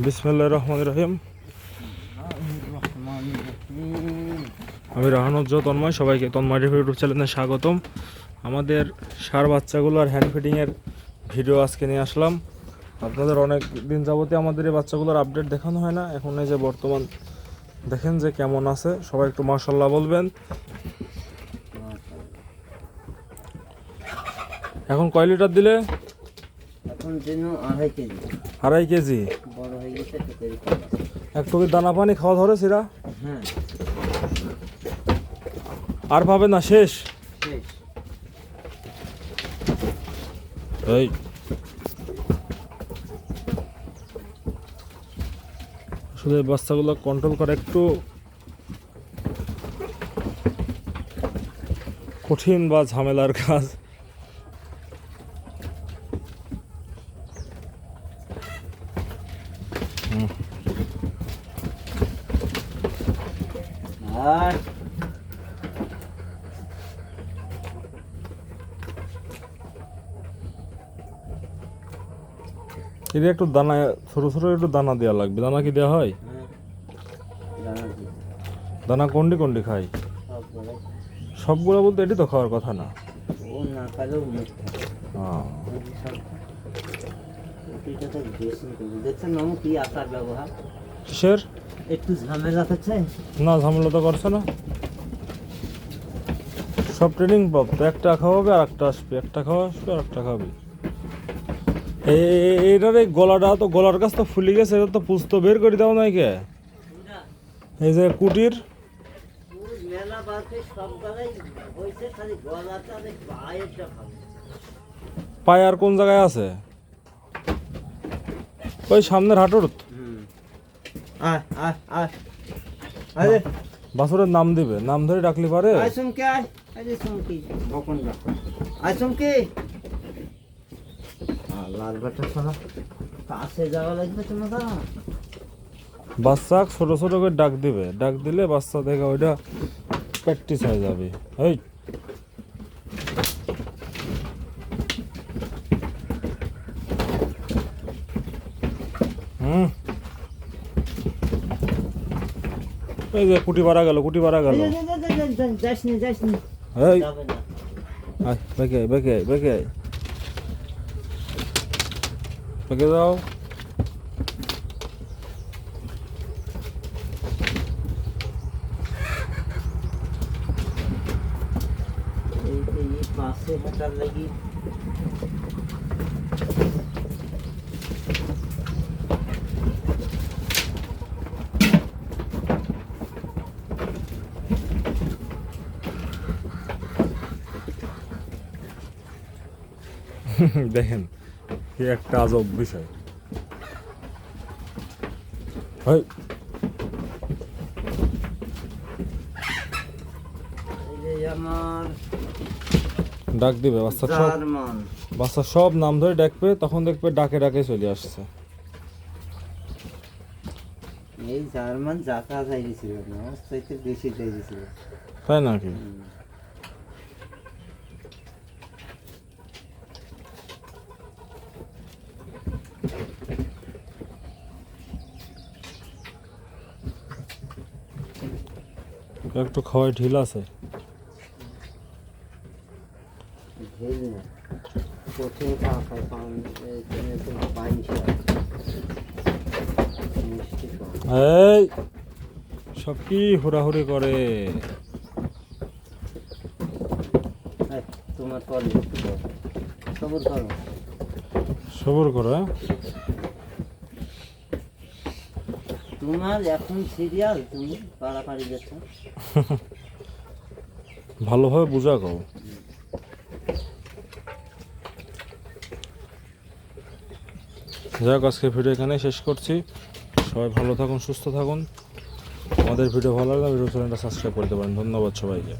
বিসমিল্লাহির রহমানির রহিম। আমি রাহানুজ্জ তন্ময়, সবাইকে তন্ময় ইউটিউব চ্যানেলে স্বাগতম। আমাদের ষাঁড় বাচ্চাগুলোর হ্যান্ড ফিডিংয়ের ভিডিও আজকে নিয়ে আসলাম। আপনাদের অনেক দিন যাবতীয় আমাদের এই বাচ্চাগুলোর আপডেট দেখানো হয় না। এখন এই যে বর্তমান দেখেন যে কেমন আছে, সবাই একটু মাশাআল্লাহ বলবেন। এখন কয় লিটার দিলে? এখন দিন 2.5 কেজি। 2.5 কেজি। বড় হয়ে গেছে এক টুকি দানা পানি খাওয়া ধরে সিরা? হ্যাঁ, আর পাবে না, শেষ। শেষ। এই আসলে বাচ্চাগুলো কন্ট্রোল করা একটু কঠিন বা ঝামেলার কাজ। আর এটা একটু দানা, ছোট ছোট একটু দানা দেওয়া লাগবে। দানা কি দেওয়া হয়? দানা দিই, দানা কোনটি কোনটি খাই? সবগুলো। সবগুলো বলতে এটি তো খাওয়ার কথা না। ও না খালেও মুখ থাকে। হ্যাঁ, ওটিটা তো বেশি করে দেখছেন মামু কি আচার ব্যবহার। কিসের? একটু ঝামেলা করছে না, ঝামেলা তো করছে না। সব ট্রেনিং প্রাপ্ত। একটা খাওয়াবে আর একটা আসবে, একটা খাওয়া আসবে আর একটা খাবে। এইটার এই গলাটা তো, গলার কাছ তো ফুলে গেছে, এটা তো পুস্ত বের করে দাও নাই কে? এই যে কুটির মেলা বাসে সব জায়গায় হয়েছে, খালি গলাটা পায়েরটা ভালো। পায়ে আর কোন জায়গায় আছে? ওই সামনের হাঁটুর। আয় আয় আয় আরে বাছুরের নাম দিবে, নাম ধরে ডাকলি পারে। আয় চুমকি, আয় আরে চুমকি বকন না, আয় চুমকি। লাল বাটা সালা কাছে যাওয়া লাগবে তোমার। বাচ্চা ছোট ছোট করে ডাক দিবে, ডাক দিলে বাচ্চা দেখে ওইটা প্র্যাকটিস হয়ে যাবে। এই এই যে কুটি বাড়া গেল, কুটি বাড়া গেল। যাসনি যাসনি, এই যাবে না। আয় বেঁকে বেঁকে বেঁকে বেঁকে যাও। এই পাশে হাঁটার লাগি দেখেন কি একটা আজব বিষয়। এই এই যে আমার ডাক দিবে বাচ্চা, সব জার্মান। বাচ্চা সব নাম ধরে ডাকবে, তখন দেখবে ডাকে ডাকে চলে আসছে। এই জার্মান যাতা যাইছিল না, ওর চাইতে বেশি যাইছিল। তাই নাকি? একটু খাওয়াই ঢিল আছে। ঢেল না, কঠিন খাওয়া খায়, কারণ এখানে তো পানি মিষ্টি খাওয়া। এই সব কি হুড়াহুড়ি করে? এই, তোমার কল সবর করো। সবর করে। তোমার এখন সিরিয়াল, তুমি পাড়াপাড়ি যাচ্ছ। ভালোভাবে বুঝা কও। যাই হোক, আজকে ভিডিও এখানে শেষ করছি। সবাই ভালো থাকুন, সুস্থ থাকুন। আমাদের ভিডিও ভালো লাগলে ভিডিও চ্যানেলটা সাবস্ক্রাইব করতে পারেন। ধন্যবাদ সবাইকে।